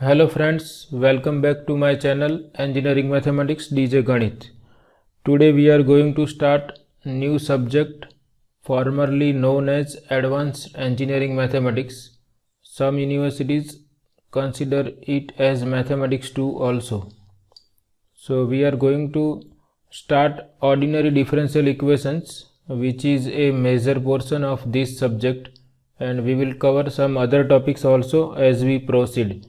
Hello friends, welcome back to my channel Engineering Mathematics DJ Ganit. Today we are going to start new subject formerly known as Advanced Engineering Mathematics. Some universities consider it as Mathematics 2 also. So we are going to start ordinary differential equations, which is a major portion of this subject, and we will cover some other topics also as we proceed.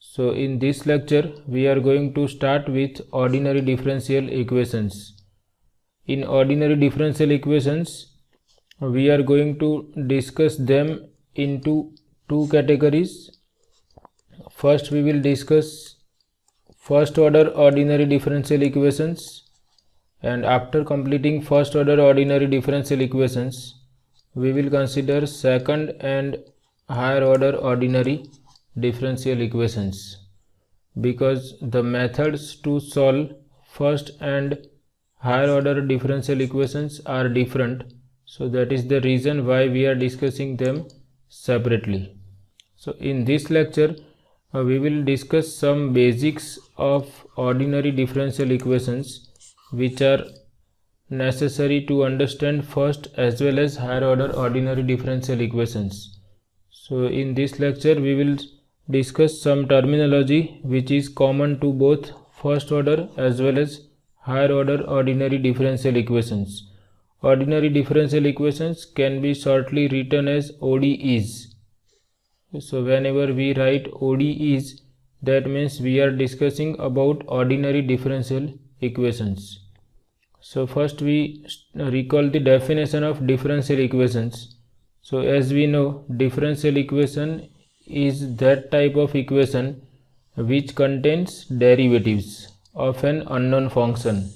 So in this lecture we are going to start with ordinary differential equations. In ordinary differential equations we are going to discuss them into two categories. First we will discuss first order ordinary differential equations, and after completing first order ordinary differential equations we will consider second and higher order ordinary differential equations, because the methods to solve first and higher order differential equations are different. So that is the reason why we are discussing them separately. So in this lecture we will discuss some basics of ordinary differential equations which are necessary to understand first as well as higher order ordinary differential equations. So in this lecture we will discuss some terminology which is common to both first order as well as higher order ordinary differential equations. Ordinary differential equations can be shortly written as ODEs. So whenever we write ODEs, that means we are discussing about ordinary differential equations. So first we recall the definition of differential equations. So as we know, differential equation is that type of equation which contains derivatives of an unknown function.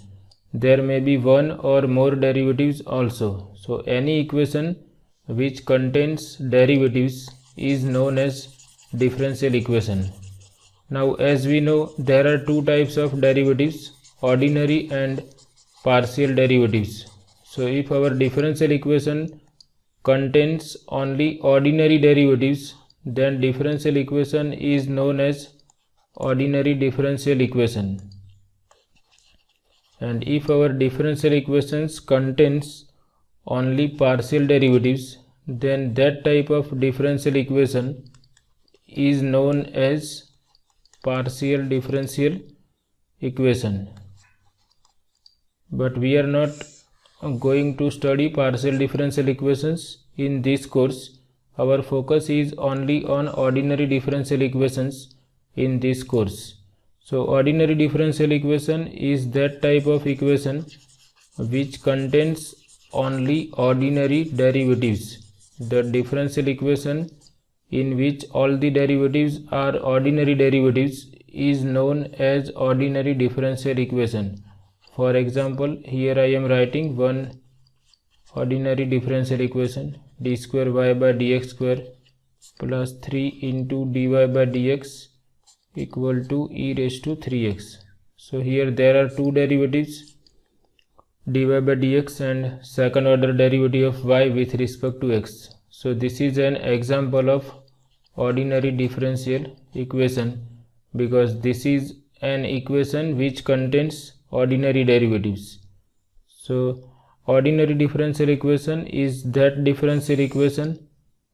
There may be one or more derivatives also. So any equation which contains derivatives is known as differential equation. Now as we know, there are two types of derivatives, ordinary and partial derivatives. So if our differential equation contains only ordinary derivatives, then differential equation is known as ordinary differential equation. And if our differential equations contains only partial derivatives, then that type of differential equation is known as partial differential equation. But we are not going to study partial differential equations in this course. Our focus is only on ordinary differential equations in this course. So ordinary differential equation is that type of equation which contains only ordinary derivatives. The differential equation in which all the derivatives are ordinary derivatives is known as ordinary differential equation. For example, here I am writing one ordinary differential equation, d square y by dx square plus 3 into dy by dx equal to e raised to 3x. So here there are two derivatives, dy by dx and second order derivative of y with respect to x. So this is an example of ordinary differential equation, because this is an equation which contains ordinary derivatives. So ordinary differential equation is that differential equation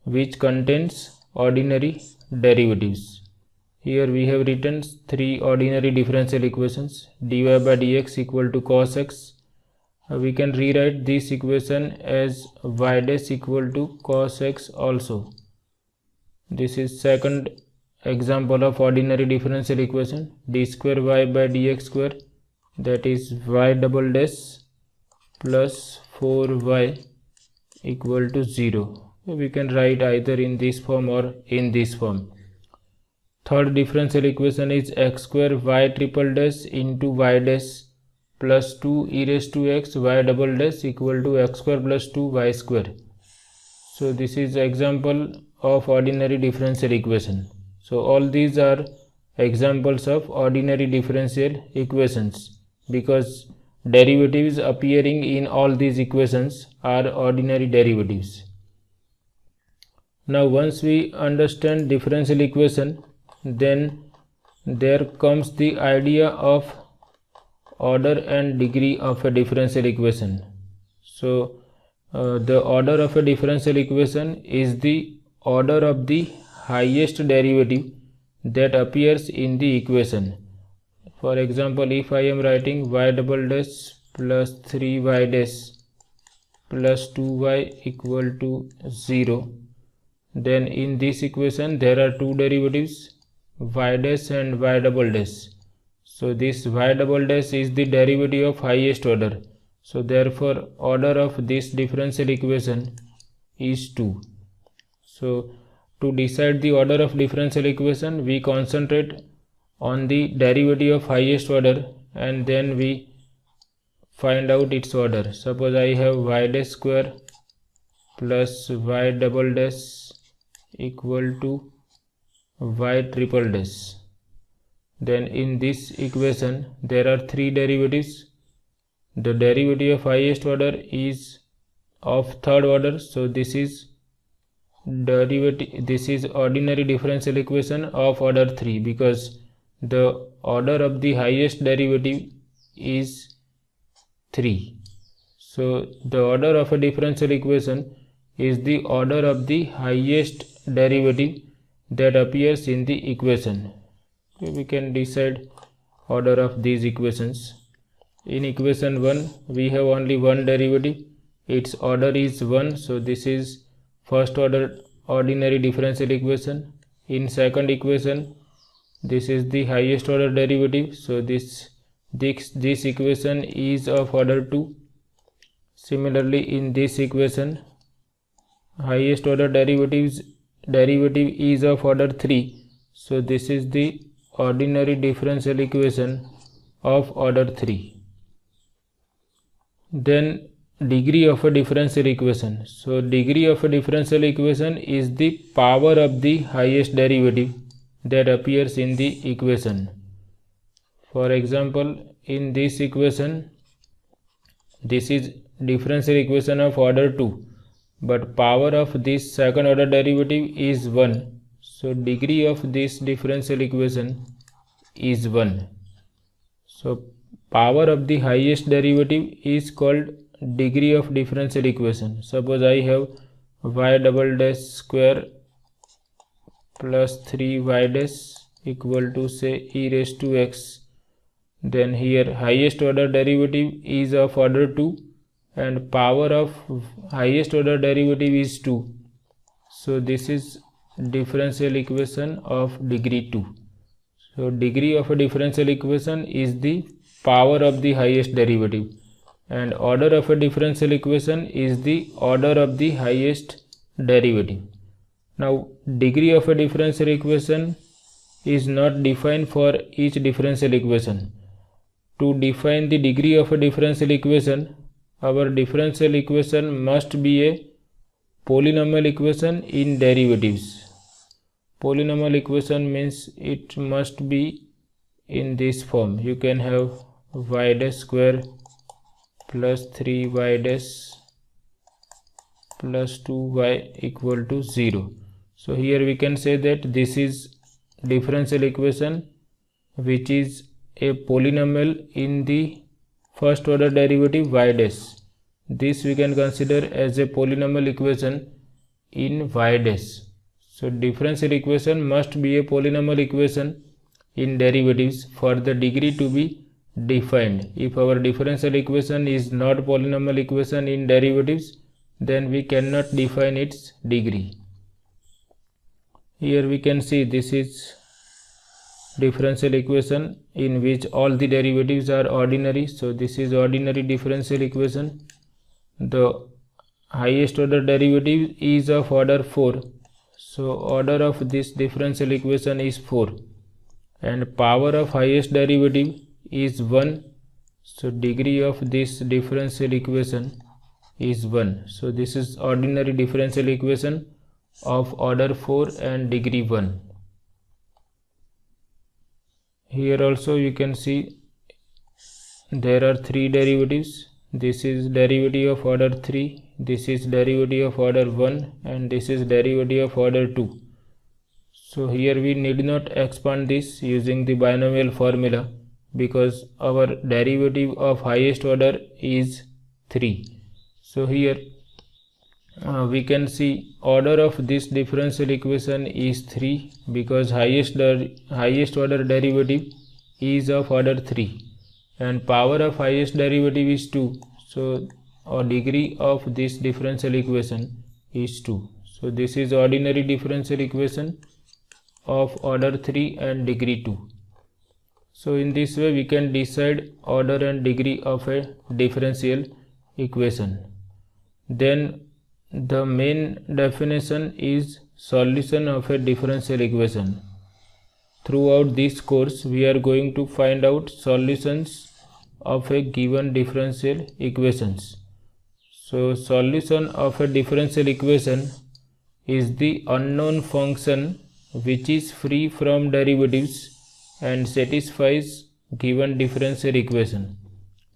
which contains ordinary derivatives. Here we have written three ordinary differential equations, dy by dx equal to cos x. We can rewrite this equation as y dash equal to cos x also. This is second example of ordinary differential equation, d square y by dx square, that is y double dash plus 4y equal to 0. We can write either in this form or in this form. Third differential equation is x square y triple dash into y dash plus 2 e raised to x y double dash equal to x square plus 2 y square. So this is example of ordinary differential equation. So all these are examples of ordinary differential equations, because derivatives appearing in all these equations are ordinary derivatives. Now once we understand differential equation, then there comes the idea of order and degree of a differential equation. So the order of a differential equation is the order of the highest derivative that appears in the equation. For example, if I am writing y double dash plus 3y dash plus 2y equal to 0, then in this equation there are two derivatives, y dash and y double dash. So this y double dash is the derivative of highest order. So therefore order of this differential equation is 2. So to decide the order of differential equation, we concentrate on the derivative of highest order and then we find out its order. Suppose I have y dash square plus y double dash equal to y triple dash. Then in this equation there are three derivatives. The derivative of highest order is of third order, so this is ordinary differential equation of order 3, because the order of the highest derivative is 3. So the order of a differential equation is the order of the highest derivative that appears in the equation. We can decide order of these equations. In equation 1 we have only one derivative, its order is 1, so this is first order ordinary differential equation. In second equation this is the highest order derivative, so this equation is of order 2. Similarly in this equation highest order derivative is of order 3, so this is the ordinary differential equation of order 3. Then degree of a differential equation. So degree of a differential equation is the power of the highest derivative that appears in the equation. For example, in this equation, this is differential equation of order 2, but power of this second order derivative is 1, so degree of this differential equation is 1. So power of the highest derivative is called degree of differential equation. Suppose I have y double dash square plus 3y dash equal to say e raised to x. Then here highest order derivative is of order 2 and power of highest order derivative is 2. So this is differential equation of degree 2. So degree of a differential equation is the power of the highest derivative, and order of a differential equation is the order of the highest derivative. Now degree of a differential equation is not defined for each differential equation. To define the degree of a differential equation, our differential equation must be a polynomial equation in derivatives. Polynomial equation means it must be in this form. You can have y dash square plus 3y dash plus 2y equal to 0. So here we can say that this is differential equation which is a polynomial in the first order derivative y dash. This we can consider as a polynomial equation in y dash. So differential equation must be a polynomial equation in derivatives for the degree to be defined. If our differential equation is not polynomial equation in derivatives, then we cannot define its degree. Here we can see this is differential equation in which all the derivatives are ordinary. So this is ordinary differential equation. The highest order derivative is of order 4. So order of this differential equation is 4 and power of highest derivative is 1. So degree of this differential equation is 1. So this is ordinary differential equation of order 4 and degree 1. Here also you can see there are three derivatives. This is derivative of order 3, this is derivative of order 1, and this is derivative of order 2. So here we need not expand this using the binomial formula because our derivative of highest order is 3. So here we can see order of this differential equation is 3 because highest order derivative is of order 3 and power of highest derivative is 2. So our degree of this differential equation is 2. So this is ordinary differential equation of order 3 and degree 2. So in this way we can decide order and degree of a differential equation. Then the main definition is solution of a differential equation. Throughout this course we are going to find out solutions of a given differential equations. So solution of a differential equation is the unknown function which is free from derivatives and satisfies given differential equation.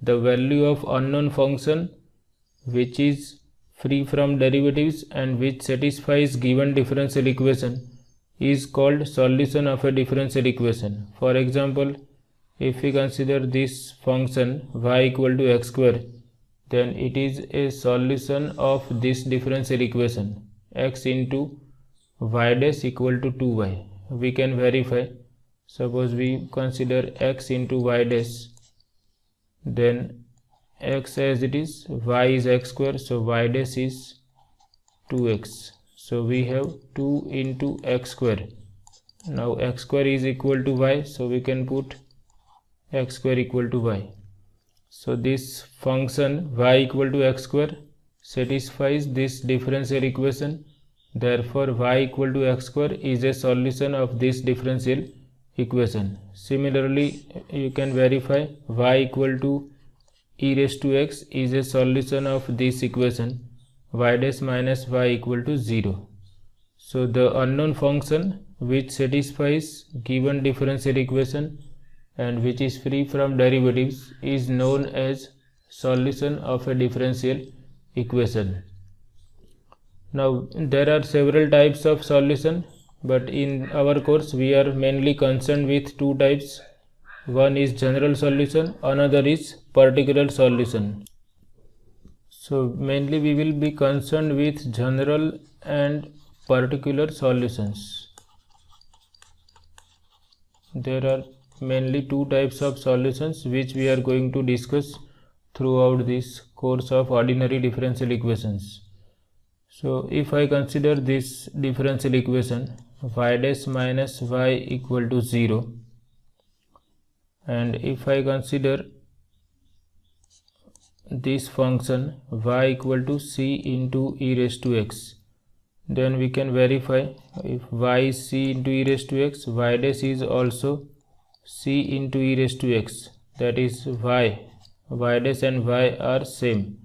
The value of unknown function which is free from derivatives and which satisfies given differential equation is called solution of a differential equation. For example, if we consider this function y equal to x square, then it is a solution of this differential equation x into y dash equal to 2y. We can verify. Suppose we consider x into y dash, then x as it is, y is x square, so y dash is 2x. So we have 2 into x square. Now x square is equal to y, so we can put x square equal to y. So this function y equal to x square satisfies this differential equation. Therefore y equal to x square is a solution of this differential equation. Similarly, you can verify y equal to e raised to x is a solution of this equation y dash minus y equal to 0. So the unknown function which satisfies given differential equation and which is free from derivatives is known as solution of a differential equation. Now there are several types of solution, but in our course we are mainly concerned with two types. One is general solution, another is particular solution. So mainly we will be concerned with general and particular solutions. There are mainly two types of solutions which we are going to discuss throughout this course of ordinary differential equations. So if I consider this differential equation y dash minus y equal to 0, and if I consider this function y equal to c into e raised to x, then we can verify if y is c into e raised to x, y dash is also c into e raised to x, that is y dash and y are same.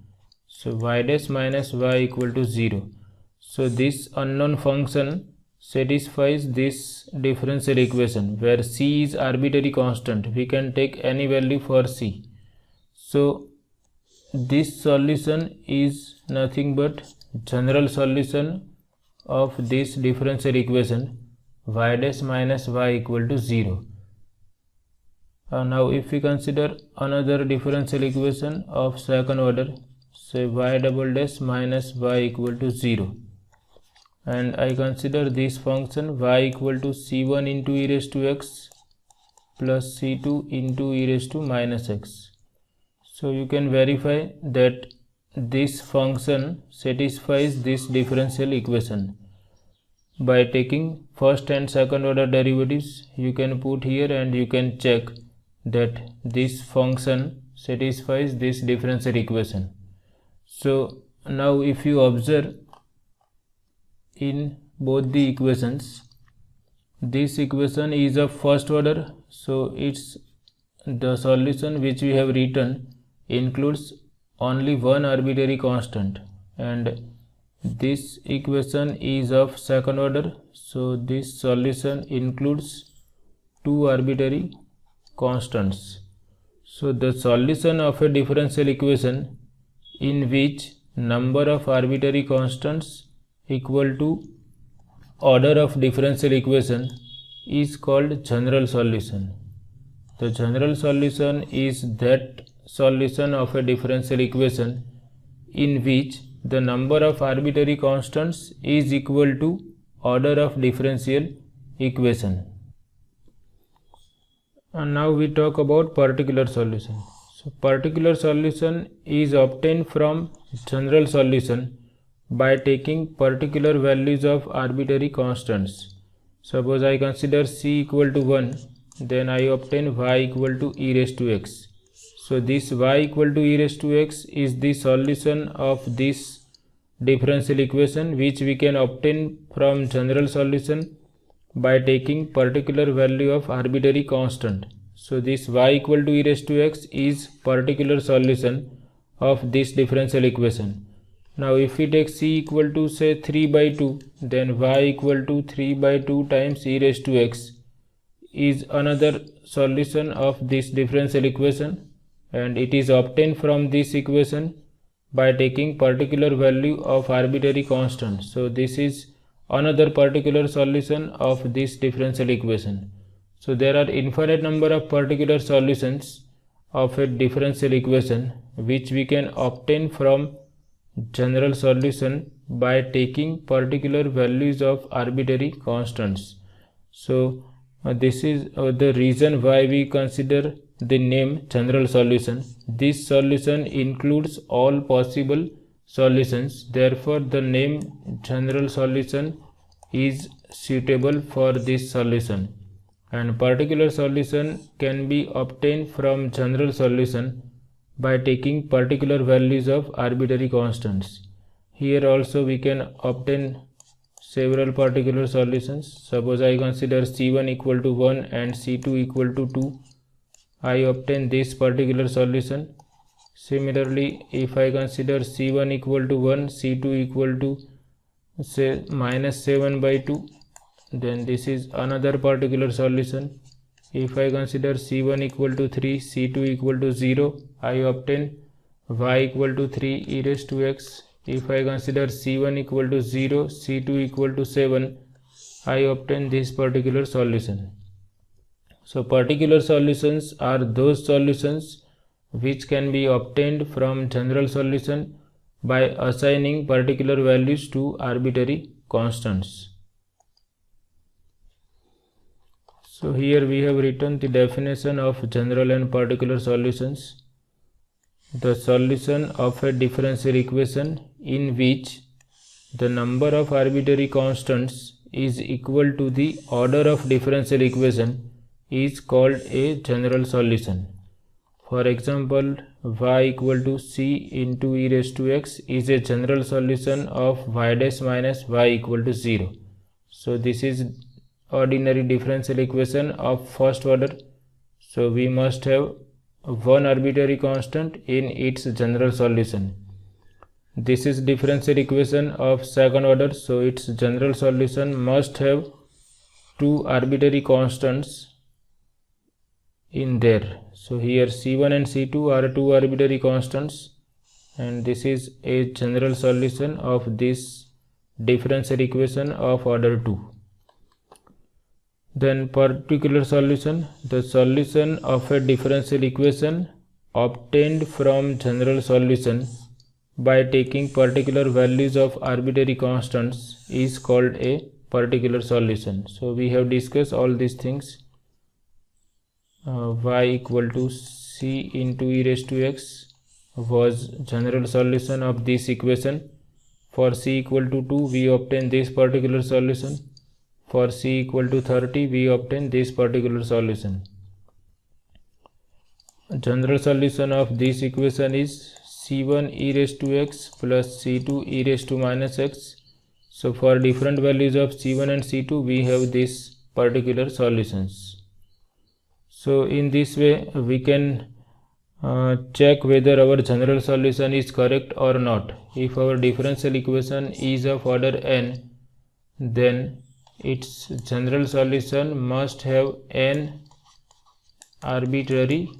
So y dash minus y equal to 0. So this unknown function satisfies this differential equation where c is arbitrary constant. We can take any value for c. So this solution is nothing but general solution of this differential equation y dash minus y equal to 0. Now if we consider another differential equation of second order, say y double dash minus y equal to 0, and I consider this function y equal to c1 into e raised to x plus c2 into e raised to minus x. So you can verify that this function satisfies this differential equation. By taking first and second order derivatives, you can put here and you can check that this function satisfies this differential equation. So now if you observe in both the equations, this equation is of first order, so it's the solution which we have written includes only one arbitrary constant, and this equation is of second order, so this solution includes two arbitrary constants. So the solution of a differential equation in which number of arbitrary constants equal to order of differential equation is called general solution. The general solution is that solution of a differential equation in which the number of arbitrary constants is equal to order of differential equation. And now we talk about particular solution. So particular solution is obtained from general solution by taking particular values of arbitrary constants. Suppose I consider c equal to 1, then I obtain y equal to e raised to x. So this y equal to e raised to x is the solution of this differential equation, which we can obtain from general solution by taking particular value of arbitrary constant. So this y equal to e raised to x is particular solution of this differential equation. Now if we take c equal to say 3 by 2, then y equal to 3 by 2 times e raised to x is another solution of this differential equation, and it is obtained from this equation by taking particular value of arbitrary constant. So this is another particular solution of this differential equation. So there are infinite number of particular solutions of a differential equation which we can obtain from general solution by taking particular values of arbitrary constants. So this is the reason why we consider the name general solution. This solution includes all possible solutions, therefore the name general solution is suitable for this solution. And particular solution can be obtained from general solution by taking particular values of arbitrary constants. Here also we can obtain several particular solutions. Suppose I consider c1 equal to 1 and c2 equal to 2. I obtain this particular solution. Similarly, if I consider c1 equal to 1, c2 equal to say minus 7 by 2, then this is another particular solution. If I consider c1 equal to 3, c2 equal to 0, I obtain y equal to 3 e raised to x. If I consider c1 equal to 0, c2 equal to 7, I obtain this particular solution. So particular solutions are those solutions which can be obtained from general solution by assigning particular values to arbitrary constants. So here we have written the definition of general and particular solutions. The solution of a differential equation in which the number of arbitrary constants is equal to the order of differential equation is called a general solution. For example, y equal to c into e raised to x is a general solution of y dash minus y equal to 0. So this is ordinary differential equation of first order. So we must have one arbitrary constant in its general solution. This is differential equation of second order, so its general solution must have two arbitrary constants in there. So here c1 and c2 are two arbitrary constants, and this is a general solution of this differential equation of order 2. Then particular solution, the solution of a differential equation obtained from general solution by taking particular values of arbitrary constants is called a particular solution. So we have discussed all these things. Y equal to c into e raised to x was general solution of this equation. For c equal to 2 we obtain this particular solution. For c equal to 30 we obtain this particular solution. General solution of this equation is c1 e raised to x plus c2 e raised to minus x. So for different values of c1 and c2 we have these particular solutions. So in this way we can check whether our general solution is correct or not. If our differential equation is of order n, then its general solution must have n arbitrary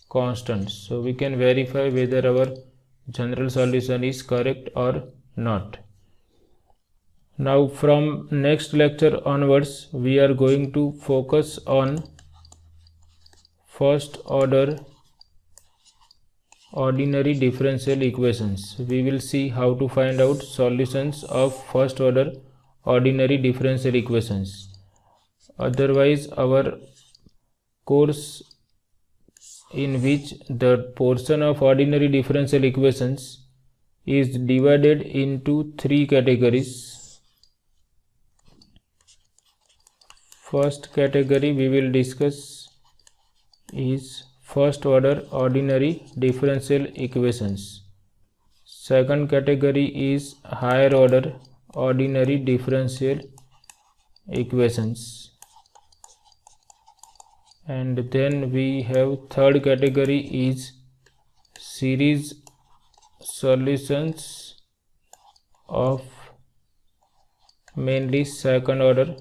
constants. So we can verify whether our general solution is correct or not. Now from next lecture onwards, we are going to focus on first order ordinary differential equations. We will see how to find out solutions of first order ordinary differential equations. Otherwise, our course in which the portion of ordinary differential equations is divided into three categories. First category we will discuss is first order ordinary differential equations. Second category is higher order ordinary differential equations. And then we have third category is series solutions of mainly second order.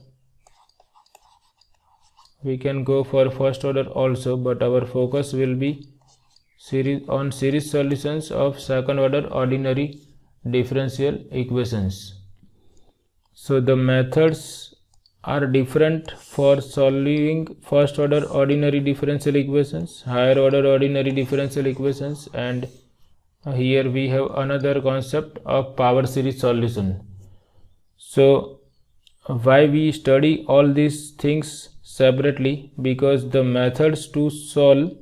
We can go for first order also, but our focus will be series solutions of second order ordinary differential equations. So the methods are different for solving first order ordinary differential equations, higher order ordinary differential equations, and here we have another concept of power series solution. So why we study all these things separately? Because the methods to solve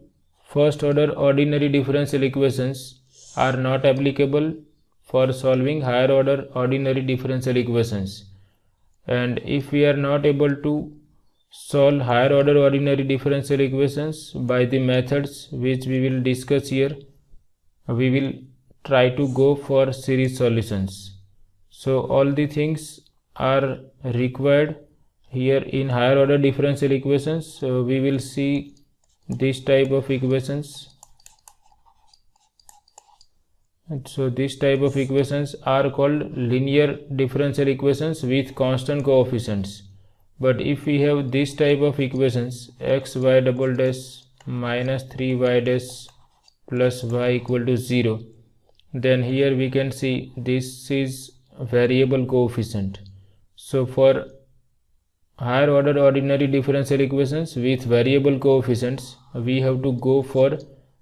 first order ordinary differential equations are not applicable for solving higher order ordinary differential equations. And if we are not able to solve higher order ordinary differential equations by the methods which we will discuss here, we will try to go for series solutions. So all the things are required here in higher order differential equations. So we will see this type of equations. So this type of equations are called linear differential equations with constant coefficients. But if we have this type of equations, x y double dash minus 3y dash plus y equal to 0, then here we can see this is variable coefficient. So for higher order ordinary differential equations with variable coefficients, we have to go for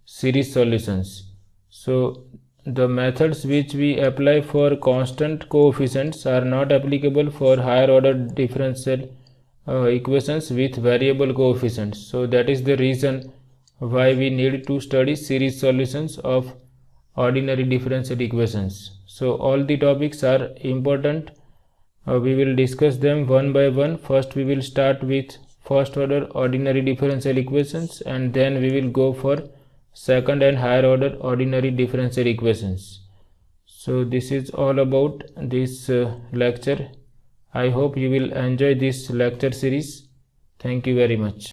series solutions. So the methods which we apply for constant coefficients are not applicable for higher order differential equations with variable coefficients. So that is the reason why we need to study series solutions of ordinary differential equations. So all the topics are important. We will discuss them one by one. First we will start with first order ordinary differential equations, and then we will go for second and higher order ordinary differential equations. So this is all about this lecture. I hope you will enjoy this lecture series. Thank you very much.